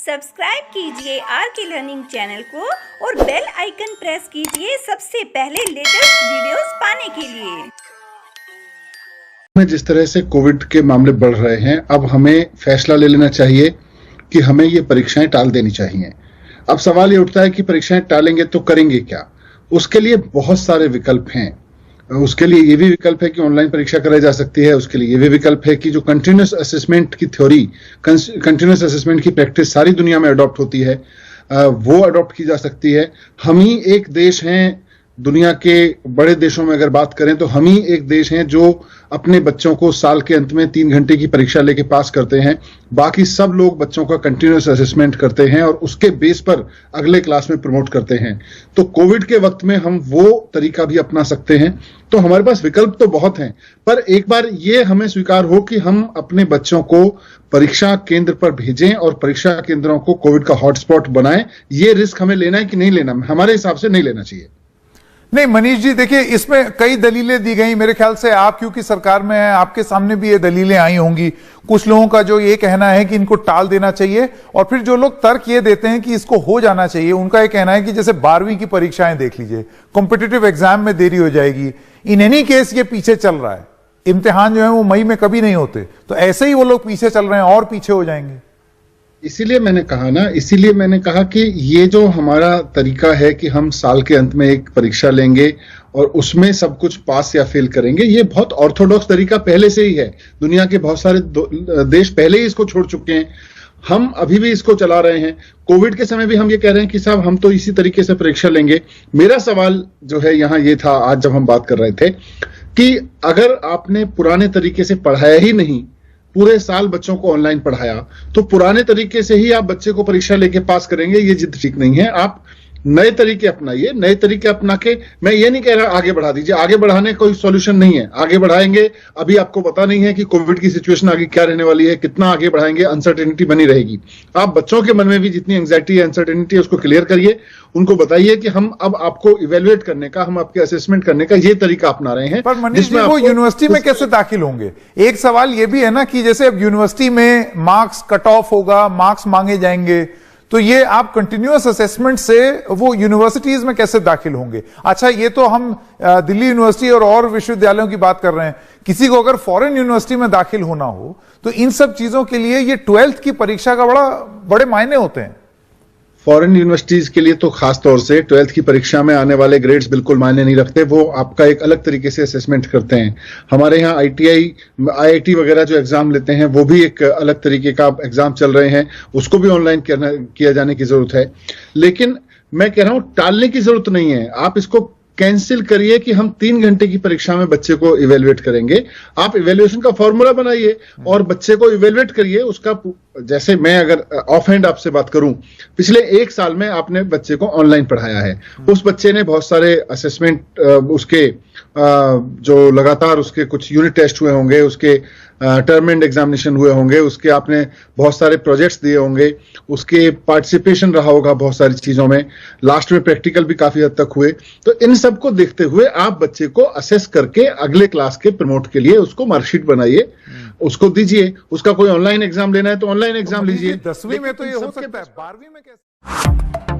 Subscribe कीजिए are के learning channel को और बेल आइकन प्रेस कीजिए सबसे पहले लेटेस्ट वीडियोस पाने के लिए। जिस तरह से कोविड के मामले बढ़ रहे हैं, अब हमें फैसला ले लेना चाहिए कि हमें ये परीक्षाएं टाल देनी चाहिए। अब सवाल ये उठता है कि परीक्षाएं टालेंगे तो करेंगे क्या? उसके लिए बहुत सारे विकल्प हैं। उसके लिए ये भी विकल्प है कि ऑनलाइन परीक्षा कराई जा सकती है। उसके लिए ये भी विकल्प है कि जो कंटिन्यूस असेसमेंट की थ्योरी, कंटिन्यूस असेसमेंट की प्रैक्टिस सारी दुनिया में अडॉप्ट होती है, वो अडॉप्ट की जा सकती है। हम ही एक देश हैं, दुनिया के बड़े देशों में अगर बात करें तो हम ही एक देश हैं जो अपने बच्चों को साल के अंत में 3 घंटे की परीक्षा लेके पास करते हैं। बाकी सब लोग बच्चों का कंटिन्यूस असेसमेंट करते हैं और उसके बेस पर अगले क्लास में प्रमोट करते हैं। तो कोविड के वक्त में हम वो तरीका भी अपना सकते हैं। तो हमारे पास विकल्प तो बहुत हैं, पर एक बार ये हमें स्वीकार हो कि हम अपने बच्चों को परीक्षा केंद्र पर भेजें और परीक्षा केंद्रों को कोविड का हॉटस्पॉट बनाएं। ये रिस्क हमें लेना है कि नहीं लेना? हमारे हिसाब से नहीं लेना चाहिए। नहीं मनीष जी, देखिए इसमें कई दलीलें दी गई। मेरे ख्याल से आप क्योंकि सरकार में हैं, आपके सामने भी ये दलीलें आई होंगी। कुछ लोगों का जो ये कहना है कि इनको टाल देना चाहिए, और फिर जो लोग तर्क ये देते हैं कि इसको हो जाना चाहिए, उनका ये कहना है कि जैसे 12वीं की परीक्षाएं देख लीजिए, कॉम्पिटिटिव एग्जाम में देरी हो जाएगी। इन एनी केस ये पीछे चल रहा है, इम्तिहान जो है वो मई में कभी नहीं होते, तो ऐसे ही वो लोग पीछे चल रहे हैं और पीछे हो जाएंगे। इसीलिए मैंने कहा कि ये जो हमारा तरीका है कि हम साल के अंत में एक परीक्षा लेंगे और उसमें सब कुछ पास या फेल करेंगे, ये बहुत ऑर्थोडॉक्स तरीका पहले से ही है। दुनिया के बहुत सारे देश पहले ही इसको छोड़ चुके हैं। हम अभी भी इसको चला रहे हैं। कोविड के समय भी हम ये कह रहे हैं कि साहब हम तो इसी तरीके से परीक्षा लेंगे। मेरा सवाल जो है यहाँ ये था, आज जब हम बात कर रहे थे, कि अगर आपने पुराने तरीके से पढ़ाया ही नहीं, पूरे साल बच्चों को ऑनलाइन पढ़ाया, तो पुराने तरीके से ही आप बच्चे को परीक्षा लेके पास करेंगे, ये जिद ठीक नहीं है। आप नए तरीके अपनाइए। नए तरीके अपना के, मैं ये नहीं कह रहा आगे बढ़ा दीजिए, आगे बढ़ाने कोई सॉल्यूशन नहीं है। आगे बढ़ाएंगे, अभी आपको पता नहीं है कि कोविड की सिचुएशन आगे क्या रहने वाली है, कितना आगे बढ़ाएंगे, अनसर्टेनिटी बनी रहेगी। आप बच्चों के मन में भी जितनी एंग्जाइटी है, अनसर्टेनिटी है, उसको क्लियर करिए। उनको बताइए कि हम अब आपको इवेल्युएट करने का, हम आपके असेसमेंट करने का ये तरीका अपना रहे हैं। पर मनीष जी, वो यूनिवर्सिटी में कैसे दाखिल होंगे? एक सवाल ये भी है ना कि जैसे अब यूनिवर्सिटी में मार्क्स कट ऑफ होगा, मार्क्स मांगे जाएंगे, तो ये आप कंटिन्यूअस असेसमेंट से वो यूनिवर्सिटीज में कैसे दाखिल होंगे? अच्छा, ये तो हम दिल्ली यूनिवर्सिटी और विश्वविद्यालयों की बात कर रहे हैं। किसी को अगर फॉरेन यूनिवर्सिटी में दाखिल होना हो तो इन सब चीजों के लिए ये 12th की परीक्षा का बड़े मायने होते हैं। फॉरेन यूनिवर्सिटीज के लिए तो खास तौर से 12th की परीक्षा में आने वाले ग्रेड्स बिल्कुल मायने नहीं रखते। वो आपका एक अलग तरीके से असेसमेंट करते हैं। हमारे यहाँ IIT वगैरह जो एग्जाम लेते हैं, वो भी एक अलग तरीके का एग्जाम चल रहे हैं। उसको भी ऑनलाइन किया जाने की जरूरत है। लेकिन मैं कह रहा हूं टालने की जरूरत नहीं है। आप इसको कैंसिल करिए कि हम 3 घंटे की परीक्षा में बच्चे को इवेल्युएट करेंगे। आप इवेल्युएशन का फॉर्मूला बनाइए और बच्चे को इवेल्युएट करिए। उसका, जैसे मैं अगर ऑफ हैंड आपसे बात करूं, पिछले 1 साल में आपने बच्चे को ऑनलाइन पढ़ाया है। उस बच्चे ने बहुत सारे असेसमेंट, उसके जो लगातार उसके कुछ यूनिट टेस्ट हुए होंगे, उसके टर्म एंड एग्जामिनेशन हुए होंगे, उसके आपने बहुत सारे प्रोजेक्ट्स दिए होंगे, उसके पार्टिसिपेशन रहा होगा बहुत सारी चीजों में, लास्ट में प्रैक्टिकल भी काफी हद तक हुए। तो इन सब को देखते हुए आप बच्चे को असेस करके अगले क्लास के प्रमोट के लिए उसको मार्कशीट बनाइए, उसको दीजिए। उसका कोई ऑनलाइन एग्जाम लेना है तो ऑनलाइन एग्जाम लीजिए। 10वीं में तो ये हो सकता है, 12वीं में कैसे?